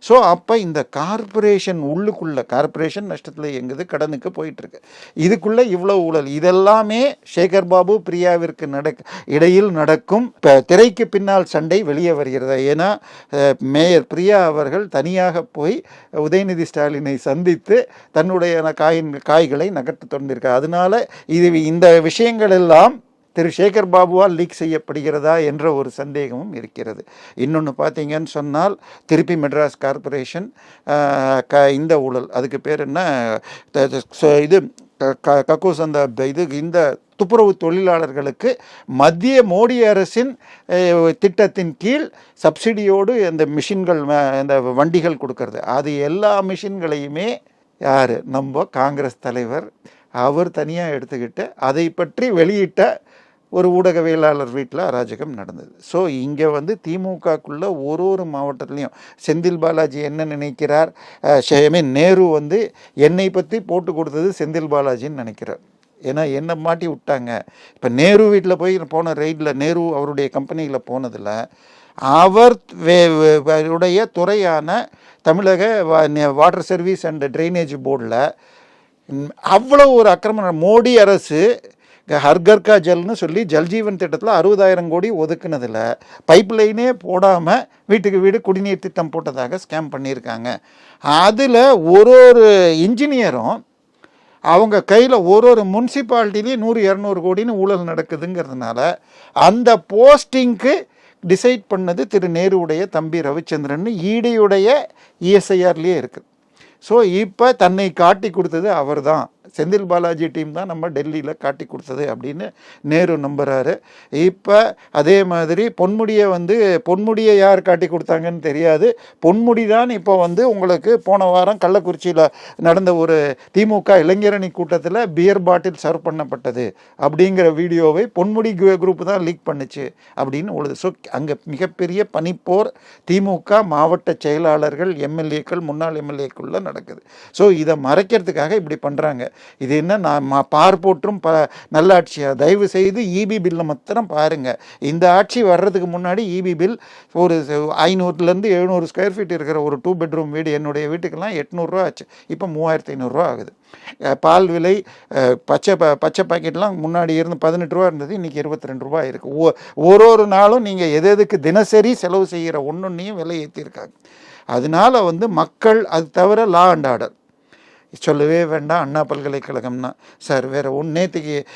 So அப்போ இந்த corporation உள்ளுக்குள்ளே கார்ப்பரேஷன் நஷ்டத்தில் இயங்குது, கடனுக்கு போயிட்டுருக்கு. இதுக்குள்ளே இவ்வளோ ஊழல், இதெல்லாமே சேகர் பாபு பிரியாவிற்கு இடையில் நடக்கும் திரைக்கு பின்னால் சண்டை வெளியே வருகிறது. ஏன்னா மேயர் பிரியா அவர்கள் தனியாக போய் உதயநிதி ஸ்டாலினை சந்தித்து தன்னுடைய காய்களை நகர்த்த தொடர்ந்திருக்கார். அதனால இந்த விஷயங்கள் எல்லாம் திரு சேகர் பாபுவால் லீக் செய்யப்படுகிறதா என்ற ஒரு சந்தேகமும் இருக்கிறது. இன்னொன்று பார்த்தீங்கன்னு சொன்னால் திருப்பி மெட்ராஸ் கார்ப்பரேஷன் இந்த ஊழல், அதுக்கு பேர் என்ன, இது கக்கூஸ், அந்த இந்த துப்புரவு தொழிலாளர்களுக்கு மத்திய மோடி அரசின் திட்டத்தின் கீழ் சப்சிடியோடு அந்த மிஷின்கள், அந்த வண்டிகள் கொடுக்கறது, அது எல்லா மிஷின்களையுமே யார், நம்ம காங்கிரஸ் தலைவர் அவர் தனியாக எடுத்துக்கிட்டு அதை பற்றி வெளியிட்ட ஒரு ஊடகவியலாளர் வீட்டில் அராஜகம் நடந்தது. ஸோ இங்கே திமுகக்குள்ளே ஒரு மாவட்டத்துலேயும் செந்தில் பாலாஜி என்ன நினைக்கிறார், நேரு என்னை பற்றி போட்டு கொடுத்தது செந்தில் பாலாஜின்னு நினைக்கிறார். ஏன்னா என்னை மாட்டி விட்டாங்க. இப்போ நேரு வீட்டில் போய் போன ரெய்டில், நேரு அவருடைய கம்பெனியில் போனதில் அவருடைய துறையான தமிழக வாட்டர் சர்வீஸ் அண்ட் ட்ரைனேஜ் போர்டில் அவ்வளோ ஒரு அக்கிரமம். மோடி அரசு ஹர்கர்கா ஜல்னு சொல்லி ஜல்ஜீவன் திட்டத்தில் 60,000 கோடி ஒதுக்குனதில் பைப் லைனே போடாமல் வீட்டுக்கு வீடு குடிநீர் திட்டம் போட்டதாக ஸ்கேம் பண்ணியிருக்காங்க. அதில் ஒரு இன்ஜினியரும் அவங்க கையில் ஒரு முனிசிபாலிட்டிலேயே 100-200 கோடின்னு ஊழல் நடக்குதுங்கிறதுனால அந்த போஸ்டிங்க்கு டிசைட் பண்ணது திரு நேருடைய தம்பி ரவிச்சந்திரன் ஈடியுடைய இஎஸ்ஐஆர்லேயே இருக்குது. ஸோ இப்போ தன்னை காட்டி கொடுத்தது அவர் தான், செந்தில் பாலாஜி டீம் தான் நம்ம டெல்லியில் காட்டி கொடுத்தது அப்படின்னு நேரு நம்புகிறாரு. இப்போ அதே மாதிரி பொன்முடியை யார் காட்டி கொடுத்தாங்கன்னு தெரியாது. பொன்முடி தான் இப்போ உங்களுக்கு போன வாரம் கள்ளக்குறிச்சியில் நடந்த ஒரு திமுக இளைஞரணி கூட்டத்தில் பியர் பாட்டில் சர்வ் பண்ணப்பட்டது அப்படிங்கிற வீடியோவை பொன்முடி குரூப் தான் லீக் பண்ணுச்சு அப்படின்னு உள்ளது. ஸோ அங்கே மிகப்பெரிய பனிப்போர் திமுக மாவட்ட செயலாளர்கள், எம்எல்ஏக்கள், முன்னாள் எம்எல்ஏக்குள்ள நடக்குது. ஸோ இதை மறைக்கிறதுக்காக இப்படி பண்ணுறாங்க. இது என்ன, நான் பார்ப்போற்றும் நல்லாட்சியா? தயவு செய்து இபி பில்லை மாத்திரம் பாருங்கள். இந்த ஆட்சி வர்றதுக்கு முன்னாடி இபி பில் ஒரு 500-700 ஸ்கொயர் ஃபீட் இருக்கிற ஒரு 2 பெட்ரூம் வீடு, என்னுடைய வீட்டுக்கெல்லாம் 800 ரூபா ஆச்சு. இப்போ 3500 ரூபா ஆகுது. பால் விலை பச்சை பாக்கெட்லாம் முன்னாடி இருந்து 18 ரூபா இருந்தது, இன்றைக்கி 22 ரூபா இருக்குது. ஒரு நாளும் நீங்கள் எதுக்கு தினசரி செலவு செய்கிற ஒன்றையும் விலை ஏற்றிருக்காங்க. அதனால் மக்கள், அது தவிர லா அண்ட் ஆர்டர் சொல்லவே வேண்டாம். அண்ணா பல்கலைக்கழகம்னா சார் வேறு நேற்றுக்கு